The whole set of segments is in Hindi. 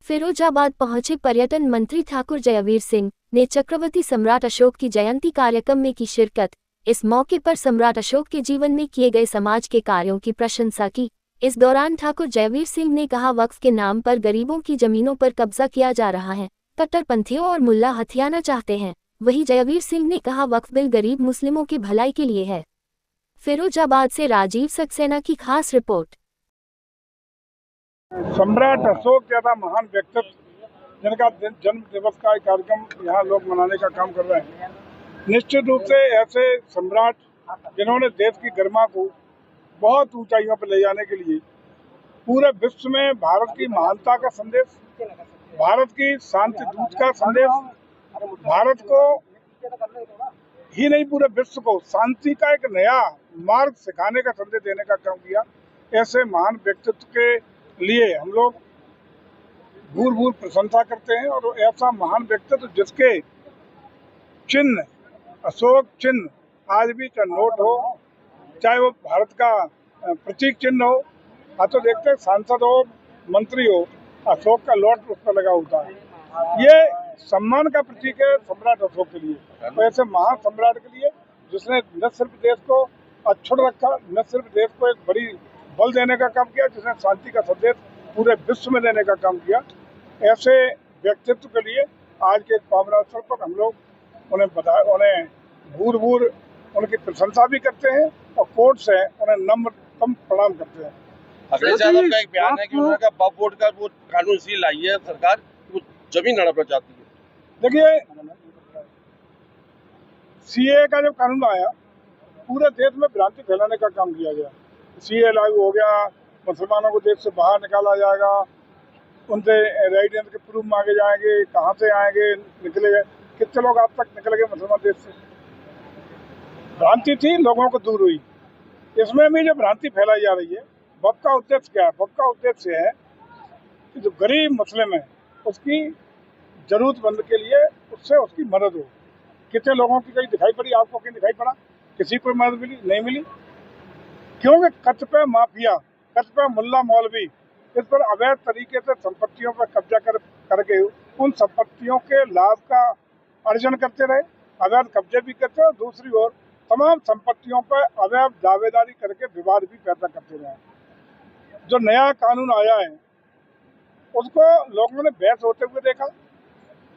फिरोजाबाद पहुंचे पर्यटन मंत्री ठाकुर जयवीर सिंह ने चक्रवर्ती सम्राट अशोक की जयंती कार्यक्रम में की शिरकत। इस मौके पर सम्राट अशोक के जीवन में किए गए समाज के कार्यों की प्रशंसा की। इस दौरान ठाकुर जयवीर सिंह ने कहा, वक्फ के नाम पर गरीबों की जमीनों पर कब्जा किया जा रहा है, कट्टरपंथियों और मुल्ला हथियाना चाहते हैं। वहीं जयवीर सिंह ने कहा, वक्फ बिल गरीब मुस्लिमों की भलाई के लिए है। फिरोजाबाद से राजीव सक्सेना की खास रिपोर्ट। सम्राट अशोक जैसा महान व्यक्तित्व जिनका जन्म दिवस का कार्यक्रम यहाँ लोग मनाने का काम कर रहे हैं, निश्चित रूप से ऐसे सम्राट जिन्होंने देश की गरिमा को बहुत ऊंचाइयों पर ले जाने के लिए पूरे विश्व में भारत की महानता का संदेश, भारत की शांति दूत का संदेश, भारत को ही नहीं पूरे विश्व को शांति का एक नया मार्ग सिखाने का संदेश देने का काम किया। ऐसे महान व्यक्तित्व के लिए हम लोग भूर भूर प्रशंसा करते हैं। और ऐसा महान व्यक्तित्व जिसके चिन्ह, अशोक चिन्ह आज भी का नोट हो, चाहे वो भारत का प्रतीक चिन्ह हो, तो देखते हैं सांसद हो, मंत्री हो, अशोक का लॉट उस पर लगा होता है। ये सम्मान का प्रतीक है सम्राट अशोक के लिए। तो ऐसे महान सम्राट के लिए जिसने न सिर्फ देश को अक्षुण्ण रखा, न सिर्फ देश को एक बड़ी बल देने का काम किया, जिसने शांति का संदेश पूरे विश्व में देने का काम किया, ऐसे व्यक्तित्व के लिए आज के पावन अवसर पर हम लोग उन्हें भूर भूर उनकी प्रशंसा भी करते हैं और कोर्ट से उन्हें नम्रतम प्रणाम करते हैं। अखिलेश यादव का एक बयान है कि उन्होंने कहा वक्फ बोर्ड का वो कानून इसलिए लाई है सरकार, वो जमीन हड़पना चाहती है। देखिए, सीए का जब कानून आया, पूरे देश में भ्रांति फैलाने का काम किया गया। सीए लागू हो गया, मुसलमानों को देश से बाहर निकाला जाएगा, उनसे रेजिडेंस के प्रूफ मांगे जाएंगे, कहाँ से आएंगे, निकले गए, कितने लोग आज तक निकल गए मुसलमान देश से। भ्रांति थी, लोगों को दूर हुई। इसमें भी जो भ्रांति फैलाई जा रही है, वक्फ का उद्देश्य क्या है? वक्फ का उद्देश्य है कि जो गरीब मुस्लिम है उसकी जरूरतमंद के लिए उससे उसकी मदद हो। कितने लोगों की कहीं दिखाई पड़ी? आपको कहीं दिखाई पड़ा? किसी को मदद मिली? नहीं मिली। क्योंकि कच्छ पे माफिया, कच्छ पे मुल्ला मौलवी इस पर अवैध तरीके से संपत्तियों पर कब्जा करके उन संपत्तियों के लाभ का अर्जन करते रहे, अवैध कब्जे भी करते और दूसरी ओर तमाम संपत्तियों पर अवैध दावेदारी करके विवाद भी पैदा करते रहे। जो नया कानून आया है उसको लोगों ने बहस होते हुए देखा,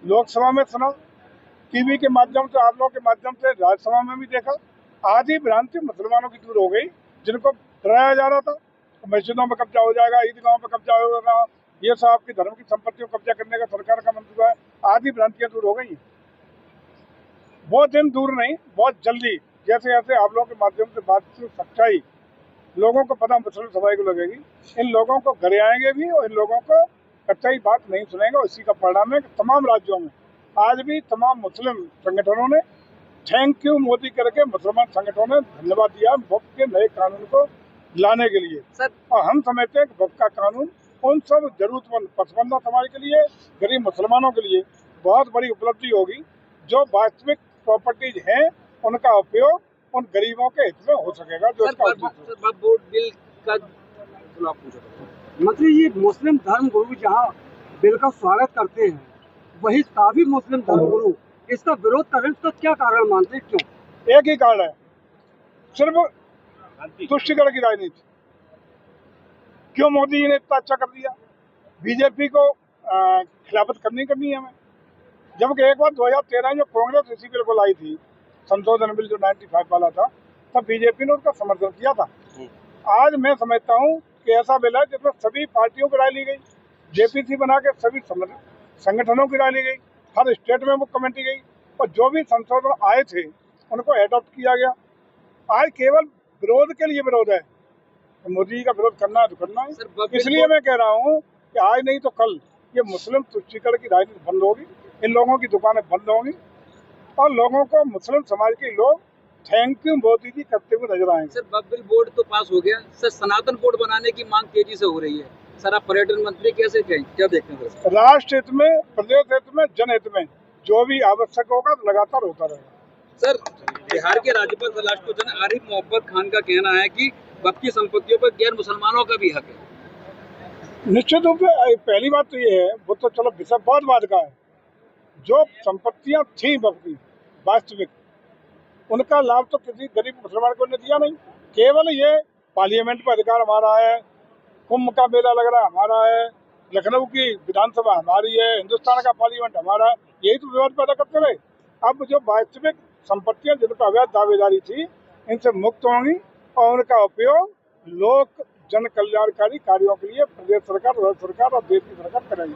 लोकसभा में सुना, टीवी के माध्यम से, आप लोगों के माध्यम से राज्यसभा में भी देखा। आधी भ्रांति मुसलमानों की दूर हो गई, जिनको डराया जा रहा था मस्जिदों में कब्जा हो जाएगा, ईदगाहों में कब्जा होगा, ये सब आपकी धर्म की संपत्तियों को कब्जा करने का सरकार का मंसूबा है। आधी भ्रांतियां दूर हो गई। बहुत दिन दूर नहीं, बहुत जल्दी जैसे जैसे आप लोगों के माध्यम से बातचीत सच्चाई लोगों को पता, मुस्लिम समुदाय को लगेगी, इन लोगों को घर आएंगे भी और इन लोगों को सच्चाई बात नहीं सुनेंगे। और इसी का परिणाम है कि तमाम राज्यों में आज भी तमाम मुस्लिम संगठनों ने थैंक यू मोदी करके मुसलमान संगठनों ने धन्यवाद दिया वक्फ के नए कानून को लाने के लिए। और हम समझते हैं कि वक्फ का कानून उन सब जरूरतमंद पसमानदा समाज के लिए, गरीब मुसलमानों के लिए बहुत बड़ी उपलब्धि होगी। जो वास्तविक प्रॉपर्टीज हैं उनका उपयोग उन गरीबों के हित में हो सकेगा। जो वक्फ बोर्ड बिल का मंत्री जी, मुस्लिम धर्म गुरु जहाँ बिल का स्वागत करते हैं, वही काफी मुस्लिम धर्म गुरु इसका विरोध कर रहे हैं। इसका क्या कारण मानते हैं? क्यों? एक ही कारण है, सिर्फ तुष्टिकरण की राजनीति। क्यों मोदी जी ने इतना अच्छा कर दिया? बीजेपी को खिलाफत करनी है हमें। जबकि एक बार 2013 में कांग्रेस इसी बिल को लाई थी, संशोधन बिल जो 95 वाला था, तब बीजेपी ने उसका समर्थन किया था। आज मैं समझता हूँ कि ऐसा बिल है जिसमें सभी पार्टियों की राय ली गई, जेपीसी बना के सभी संगठनों की राय ली गई, हर स्टेट में वो कमेटी गई और जो भी संशोधन आए थे उनको एडॉप्ट किया गया। आज केवल विरोध के लिए विरोध है, तो मोदी जी का विरोध करना है तो करना है। इसलिए मैं कह रहा हूँ कि आज नहीं तो कल ये मुस्लिम तुष्टीकरण की राजनीति बंद होगी, इन लोगों की दुकानें बंद होंगी और लोगों को मुस्लिम समाज के लोग थैंक यू मोदी जी करते हुए नजर आएंगे। सर, वक्फ बिल बोर्ड तो पास हो गया, सर सनातन बोर्ड बनाने की मांग तेजी से हो रही है। सर, आप पर्यटन मंत्री कैसे क्या देखते हैं? राष्ट्र हित में, प्रदेश हित में, जनहित में जो भी आवश्यक होगा तो लगातार होता रहेगा। सर, बिहार के राज्यपाल राष्ट्रपति आरिफ मोहम्मद खान का कहना है कि वक्फ की संपत्तियों पर गैर मुसलमानों का भी हक है। निश्चित रूप से पहली बात तो ये है, वो तो चलो विषय बहुत बात का है, जो संपत्तियां थी वक्ती वास्तविक, उनका लाभ तो किसी गरीब मुसलमान को ने दिया नहीं। केवल ये पार्लियामेंट पर अधिकार हमारा है, कुंभ का मेला लग रहा हमारा है, लखनऊ की विधानसभा हमारी है, हिंदुस्तान का पार्लियामेंट हमारा है, यही तो विवाद पैदा करते रहे। अब जो वास्तविक संपत्तियां जिनका अवैध दावेदारी थी, इनसे मुक्त होंगी और उनका उपयोग लोक जन कल्याणकारी कार्यों के लिए प्रदेश सरकार, राज्य सरकार और देश की सरकार करेंगी।